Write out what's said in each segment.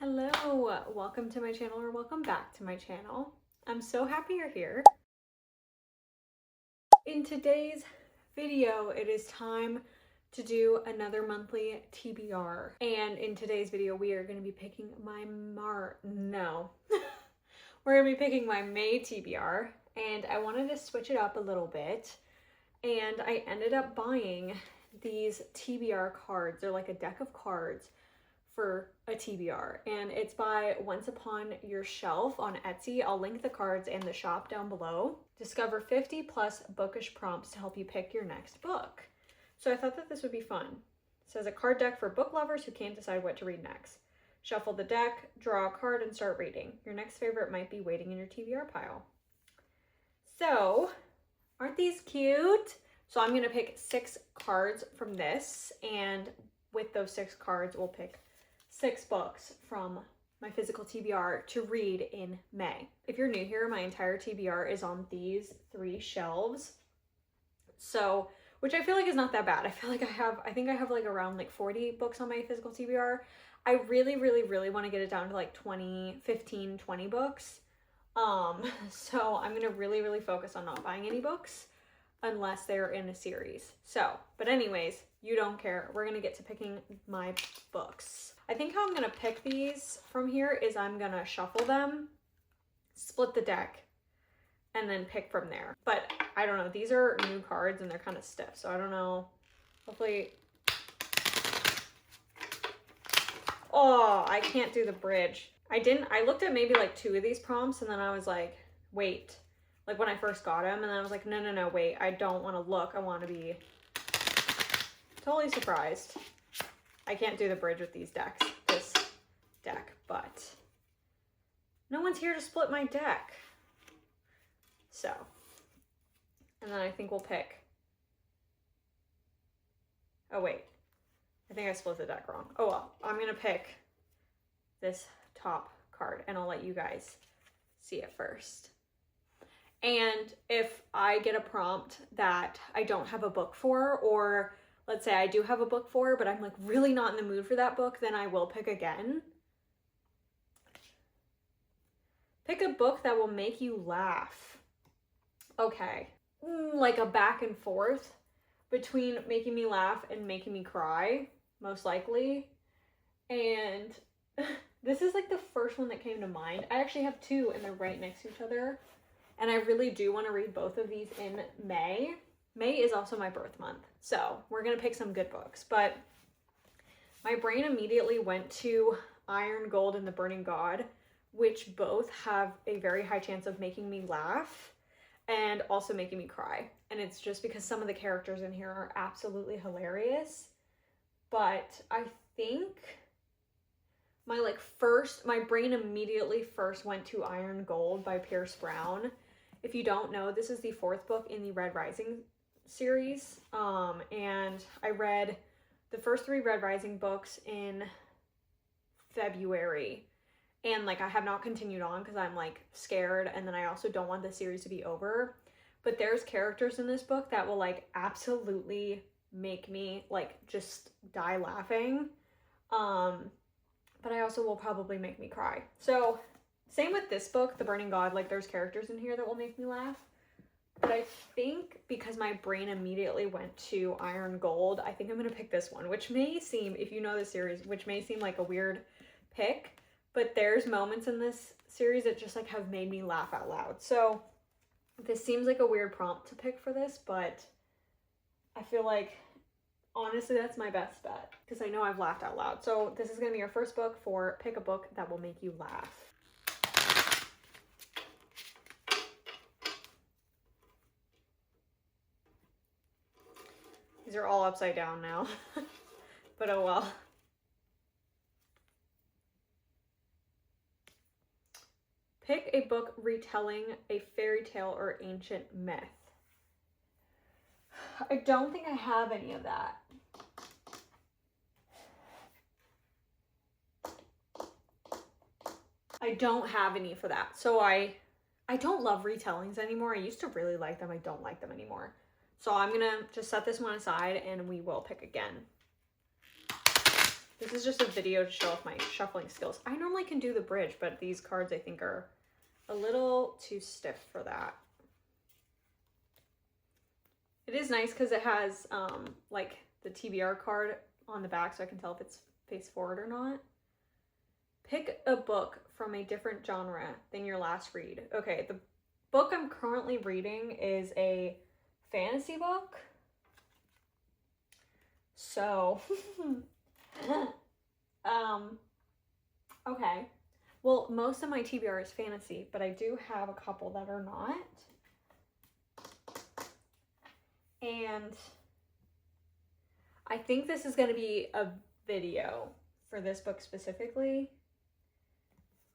Hello, welcome to my channel or welcome back to my channel. I'm so happy you're here. In today's video, it is time to do another monthly TBR. And in today's video, we are going to be picking my we're going to be picking my May TBR. And I wanted to switch it up a little bit. And I ended up buying these TBR cards. They're like a deck of cards for a TBR, and it's by Once Upon Your Shelf on Etsy. I'll link the cards and the shop down below. Discover 50 plus bookish prompts to help you pick your next book. So I thought that this would be fun. It says a card deck for book lovers who can't decide what to read next. Shuffle the deck, draw a card, and start reading. Your next favorite might be waiting in your TBR pile. So, aren't these cute? So I'm gonna pick 6 cards from this, and with those 6 cards, we'll pick 6 books from my physical TBR to read in May. If you're new here, my entire TBR is on these 3 shelves. So, which I feel like is not that bad. I feel like I think I have like around like 40 books on my physical TBR. I really want to get it down to like 15, 20 books. So I'm gonna really focus on not buying any books unless they're in a series. So, but anyways, you don't care. We're gonna get to picking my books. I think how I'm gonna pick these from here is I'm gonna shuffle them, split the deck, and then pick from there. But I don't know, these are new cards and they're kind of stiff, so I don't know. Hopefully, oh, I can't do the bridge. I looked at maybe like 2 of these prompts and then I was like, wait. Like when I first got them, and then I was like, no, wait, I don't want to look. I want to be totally surprised. I can't do the bridge with this deck, but no one's here to split my deck. So, and then I think we'll pick, oh wait, I think I split the deck wrong. Oh well, I'm going to pick this top card and I'll let you guys see it first. And if I get a prompt that I don't have a book for, or let's say I do have a book for, but I'm like really not in the mood for that book, then I will pick again. Pick a book that will make you laugh. Okay, like a back and forth between making me laugh and making me cry, most likely. And this is like the first one that came to mind. I actually have 2 and they're right next to each other. And I really do want to read both of these in May. May is also my birth month. So we're going to pick some good books. But my brain immediately went to Iron Gold and The Burning God, which both have a very high chance of making me laugh and also making me cry. And it's just because some of the characters in here are absolutely hilarious. But I think my brain immediately first went to Iron Gold by Pierce Brown. If you don't know, this is the 4th book in the Red Rising series. And I read the first 3 Red Rising books in February. And like I have not continued on because I'm like scared, and then I also don't want the series to be over. But there's characters in this book that will like absolutely make me like just die laughing. But I also will probably make me cry. So same with this book, The Burning God, like there's characters in here that will make me laugh. But I think because my brain immediately went to Iron Gold, I think I'm going to pick this one, which may seem, if you know the series, which may seem like a weird pick, but there's moments in this series that just like have made me laugh out loud. So this seems like a weird prompt to pick for this, but I feel like honestly, that's my best bet because I know I've laughed out loud. So this is going to be your first book for pick a book that will make you laugh. These are all upside down now, but oh well. Pick a book retelling a fairy tale or ancient myth. I don't think I have any of that. I don't have any for that. So I don't love retellings anymore. I used to really like them. I don't like them anymore. So I'm going to just set this one aside and we will pick again. This is just a video to show off my shuffling skills. I normally can do the bridge, but these cards I think are a little too stiff for that. It is nice because it has like the TBR card on the back so I can tell if it's face forward or not. Pick a book from a different genre than your last read. Okay, the book I'm currently reading is a fantasy book. So, okay. Well, most of my TBR is fantasy, but I do have a couple that are not. And I think this is going to be a video for this book specifically,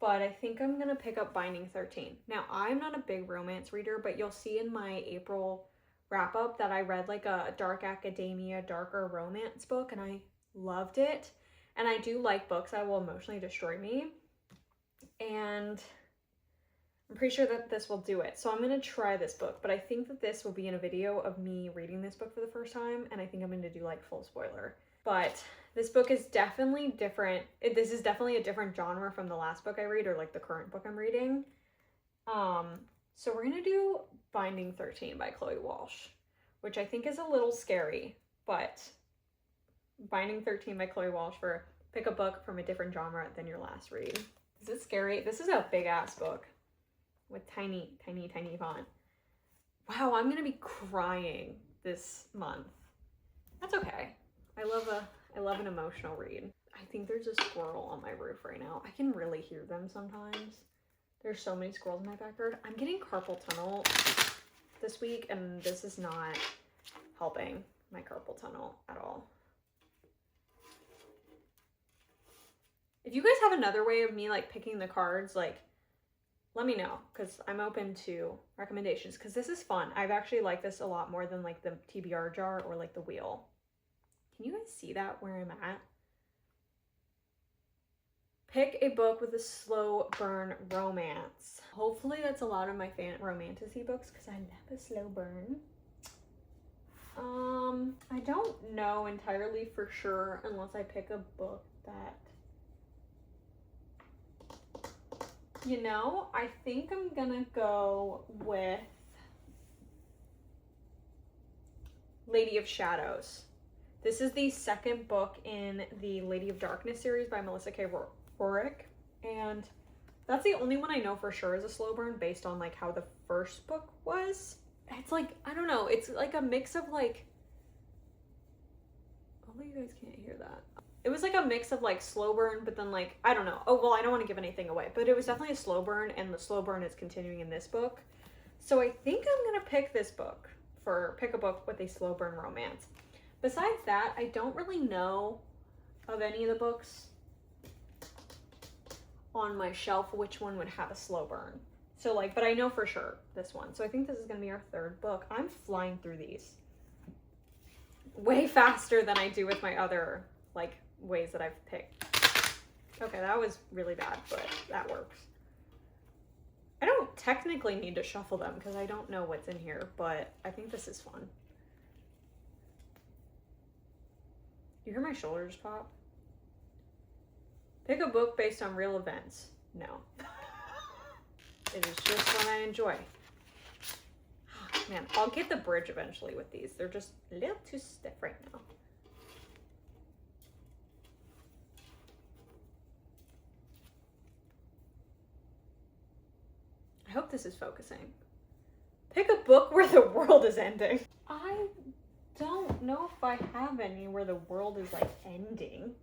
but I think I'm going to pick up Binding 13. Now, I'm not a big romance reader, but you'll see in my April wrap up that I read like a dark academia, darker romance book, and I loved it. And I do like books that will emotionally destroy me. And I'm pretty sure that this will do it. So I'm going to try this book, but I think that this will be in a video of me reading this book for the first time, and I think I'm going to do like full spoiler. But this book is definitely different. This is definitely a different genre from the last book I read, or like the current book I'm reading. So we're going to do Binding 13 by Chloe Walsh, which I think is a little scary, but Binding 13 by Chloe Walsh for pick a book from a different genre than your last read. Is it scary? This is a big ass book with tiny, tiny, tiny font. Wow, I'm gonna be crying this month. That's okay. I love an emotional read. I think there's a squirrel on my roof right now. I can really hear them sometimes. There's so many squirrels in my backyard. I'm getting carpal tunnel this week, and this is not helping my carpal tunnel at all. If you guys have another way of me like picking the cards, like let me know, because I'm open to recommendations, because this is fun. I've actually liked this a lot more than like the TBR jar or like the wheel. Can you guys see that where I'm at? Pick a book with a slow burn romance. Hopefully that's a lot of my romantasy books, because I love a slow burn. I don't know entirely for sure unless I pick a book that, you know, I think I'm gonna go with Lady of Shadows. This is the second book in the Lady of Darkness series by Melissa K. Rorick, and that's the only one I know for sure is a slow burn based on like how the first book was. It's like, I don't know, it's like a mix of like, hopefully you guys can't hear that. It was like a mix of like slow burn, but then like, I don't know. Oh, well, I don't want to give anything away, but it was definitely a slow burn, and the slow burn is continuing in this book. So I think I'm going to pick this book for pick a book with a slow burn romance. Besides that, I don't really know of any of the books on my shelf which one would have a slow burn. So like, but I know for sure this one. So I think this is going to be our third book. I'm flying through these way faster than I do with my other like ways that I've picked. Okay, that was really bad, but that works. I don't technically need to shuffle them because I don't know what's in here, but I think this is fun. You hear my shoulders pop? Pick a book based on real events. No. It is just what I enjoy. Man, I'll get the bridge eventually with these. They're just a little too stiff right now. I hope this is focusing. Pick a book where the world is ending. I don't know if I have any where the world is like ending.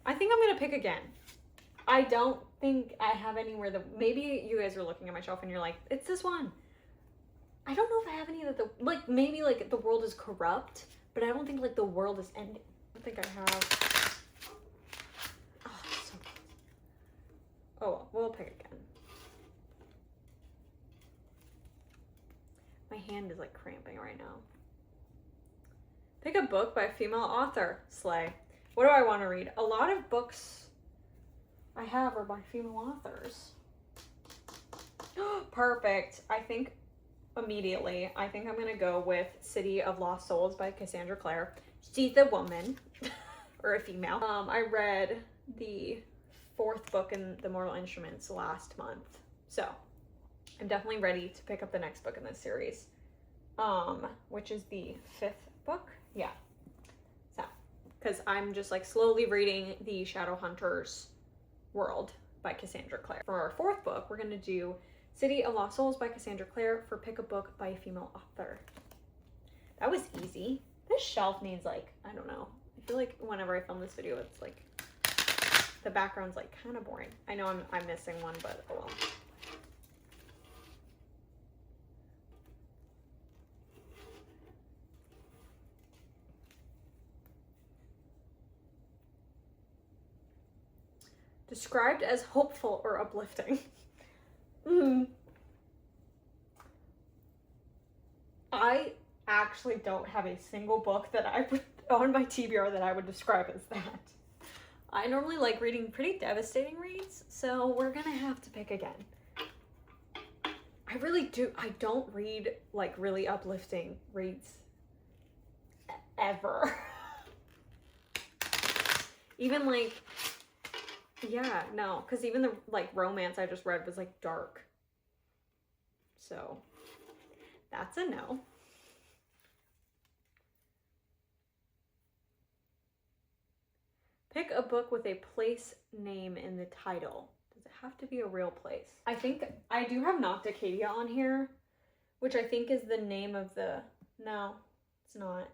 I think I'm gonna pick again. I don't think I have any where maybe you guys are looking at my shelf and you're like, it's this one. I don't know if I have any that like maybe like the world is corrupt, but I don't think like the world is ending. I think I have. Oh, so close. Oh well, we'll pick again. My hand is like cramping right now. Pick a book by a female author. Slay. What do I want to read? A lot of books I have are by female authors. Perfect. I think immediately, I think I'm going to go with City of Lost Souls by Cassandra Clare. She's a woman. or a female. I read the 4th book in the Mortal Instruments last month, so I'm definitely ready to pick up the next book in this series, which is the 5th book. Yeah, so because I'm just like slowly reading the Shadowhunters world by Cassandra Clare. For our 4th book, we're going to do City of Lost Souls by Cassandra Clare for Pick a Book by a Female Author. That was easy. This shelf needs like, I don't know. I feel like whenever I film this video, it's like, the background's like kind of boring. I know I'm missing one, but oh well. Described as hopeful or uplifting. I actually don't have a single book that I would on my TBR that I would describe as that. I normally like reading pretty devastating reads, so we're gonna have to pick again. I really do. I don't read like really uplifting reads ever. Even like, yeah, no, because even the like romance I just read was like dark. So that's a no. Pick a book with a place name in the title. Does it have to be a real place? I think I do have Nocticadia on here, which I think is the name of the, no, it's not.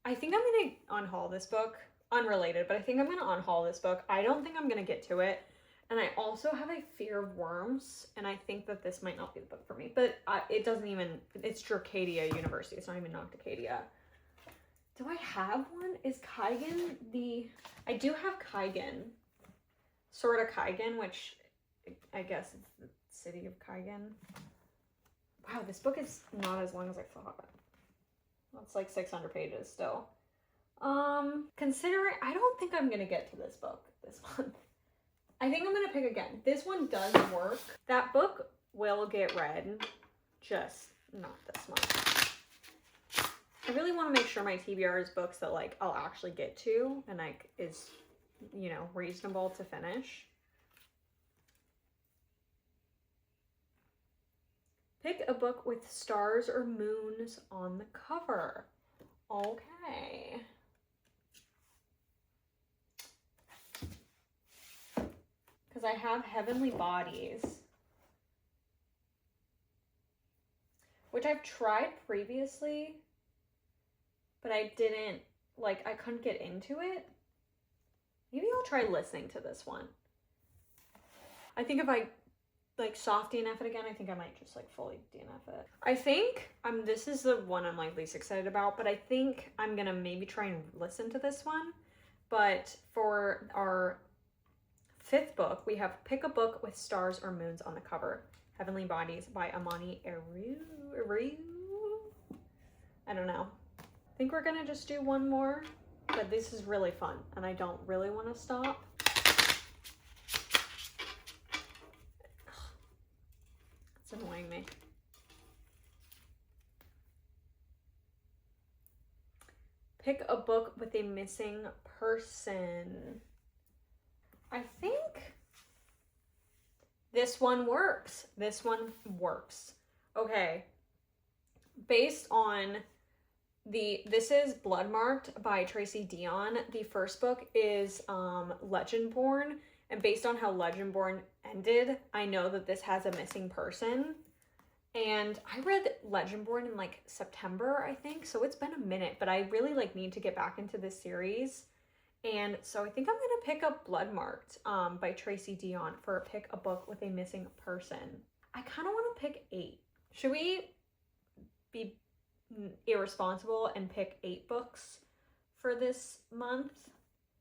I think I'm gonna unhaul this book. Unrelated, but I think I'm gonna unhaul this book. I don't think I'm gonna get to it. And I also have a fear of worms, and I think that this might not be the book for me. But it doesn't even, it's Draccadia University. It's not even Nocticadia. Do I have one? Is Kaigen the... I do have Kaigen. Sword of Kaigen, which I guess it's the city of Kaigen. Wow, this book is not as long as I thought. It's like 600 pages still. Considering... I don't think I'm going to get to this book this month. I think I'm going to pick again. This one does work. That book will get read, just not this month. I really want to make sure my TBR is books that like I'll actually get to and like is, you know, reasonable to finish. Pick a book with stars or moons on the cover. Okay. Because I have Heavenly Bodies, which I've tried previously, but I didn't, like, I couldn't get into it. Maybe I'll try listening to this one. I think if I, like, soft DNF it again, I think I might just, like, fully DNF it. I think, this is the one I'm, like, least excited about, but I think I'm gonna maybe try and listen to this one. But for our 5th book, we have Pick a Book with Stars or Moons on the cover. Heavenly Bodies by Amani Eru. I don't know. I think we're gonna just do one more, but this is really fun and I don't really want to stop. It's annoying me. Pick a book with a missing person. I think this one works. This one works. Okay. Based on this is Bloodmarked by Tracy Deonn. The first book is Legendborn, and based on how Legendborn ended, I know that this has a missing person. And I read Legendborn in like September, I think, so it's been a minute, but I really like need to get back into this series. And so I think I'm gonna pick up Bloodmarked by Tracy Deonn for Pick a Book with a Missing Person. I kind of want to pick 8. Should we be irresponsible and pick 8 books for this month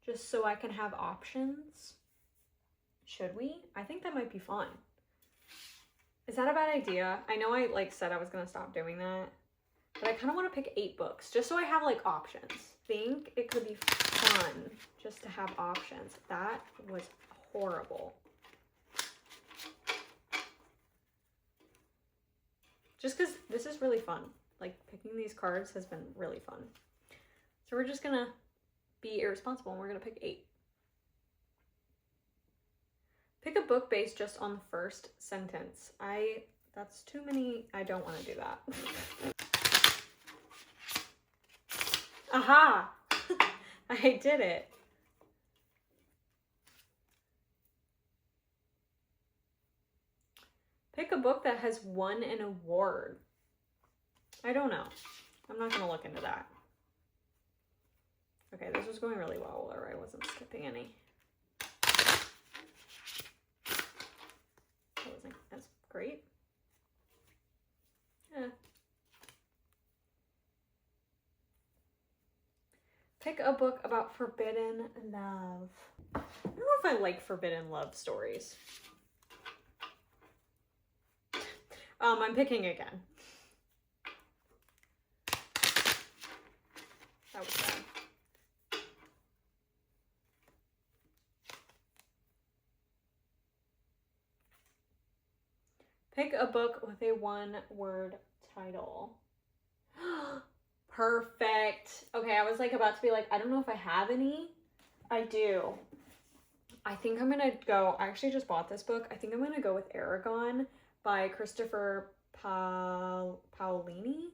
just so I can have options? Should we? I think that might be fun. Is that a bad idea? I know I like said I was gonna stop doing that, but I kind of want to pick 8 books just so I have like options. I think it could be fun just to have options. That was horrible. Just because this is really fun. Like, picking these cards has been really fun. So we're just gonna be irresponsible, and we're gonna pick 8. Pick a book based just on the first sentence. That's too many. I don't want to do that. Aha! I did it. Pick a book that has won an award. I don't know. I'm not gonna look into that. Okay, this was going really well, or I wasn't skipping any. That wasn't as great. Yeah. Pick a book about forbidden love. I don't know if I like forbidden love stories. I'm picking again. That was bad. Pick a book with a 1-word title. Perfect. Okay, I was like about to be like, I don't know if I have any. I do. I think I'm gonna go, I actually just bought this book. I think I'm gonna go with Eragon by Christopher Paolini.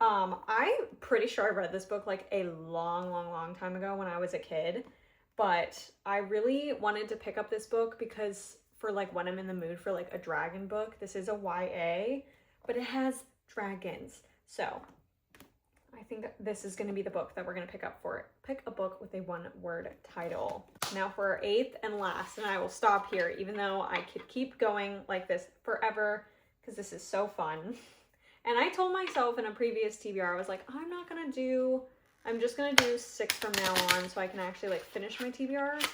I'm pretty sure I read this book like a long time ago when I was a kid, but I really wanted to pick up this book because for like when I'm in the mood for like a dragon book. This is a YA, but it has dragons. So I think this is going to be the book that we're going to pick up for it. Pick a book with a 1-word title. Now for our 8th and last, and I will stop here even though I could keep going like this forever because this is so fun. And I told myself in a previous TBR, I was like, I'm just going to do 6 from now on so I can actually like finish my TBRs.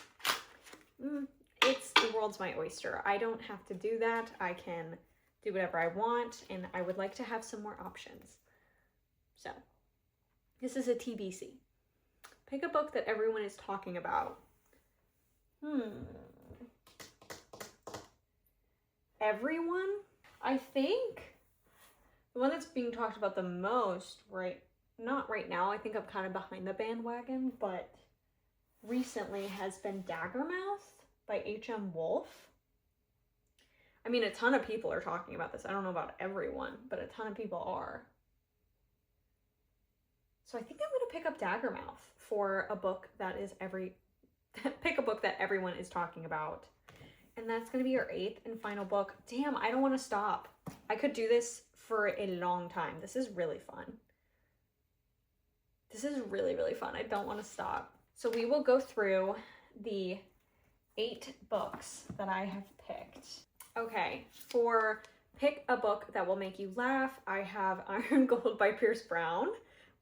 The world's my oyster. I don't have to do that. I can do whatever I want, and I would like to have some more options. So, this is a TBC. Pick a book that everyone is talking about. Everyone? I think the one that's being talked about the most, not right now, I think I'm kind of behind the bandwagon, but recently has been Daggermouth by H.M. Wolf. I mean, a ton of people are talking about this. I don't know about everyone, but a ton of people are. So I think I'm going to pick up Daggermouth for a book that is pick a book that everyone is talking about. And that's going to be our 8th and final book. Damn, I don't want to stop. I could do this for a long time. This is really fun. This is really fun. I don't want to stop. So we will go through the 8 books that I have picked. Okay, for pick a book that will make you laugh, I have Iron Gold by Pierce Brown,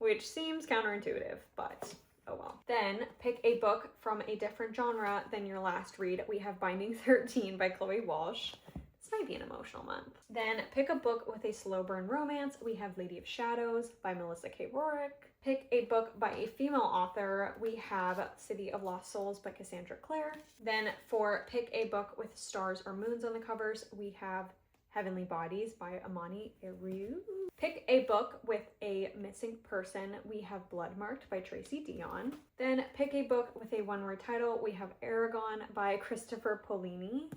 which seems counterintuitive, but oh well. Then pick a book from a different genre than your last read. We have Binding 13 by Chloe Walsh. This might be an emotional month. Then pick a book with a slow burn romance. We have Lady of Shadows by Melissa K. Rorick. Pick a book by a female author. We have City of Lost Souls by Cassandra Clare. Then for pick a book with stars or moons on the covers, we have Heavenly Bodies by Amani Eru. Pick a book with a missing person. We have Bloodmarked by Tracy Dion. Then pick a book with a 1-word title. We have Eragon by Christopher Paolini.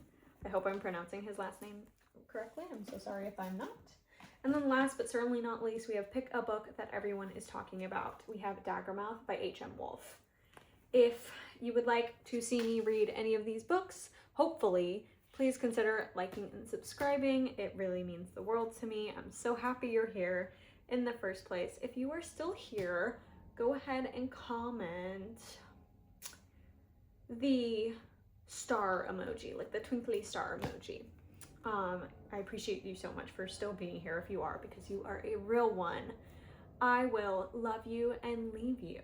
I hope I'm pronouncing his last name correctly. I'm so sorry if I'm not. And then last but certainly not least, we have pick a book that everyone is talking about. We have Daggermouth by H.M. Wolf. If you would like to see me read any of these books, hopefully, please consider liking and subscribing. It really means the world to me. I'm so happy you're here in the first place. If you are still here, go ahead and comment the star emoji, like the twinkly star emoji. I appreciate you so much for still being here if you are, because you are a real one. I will love you and leave you.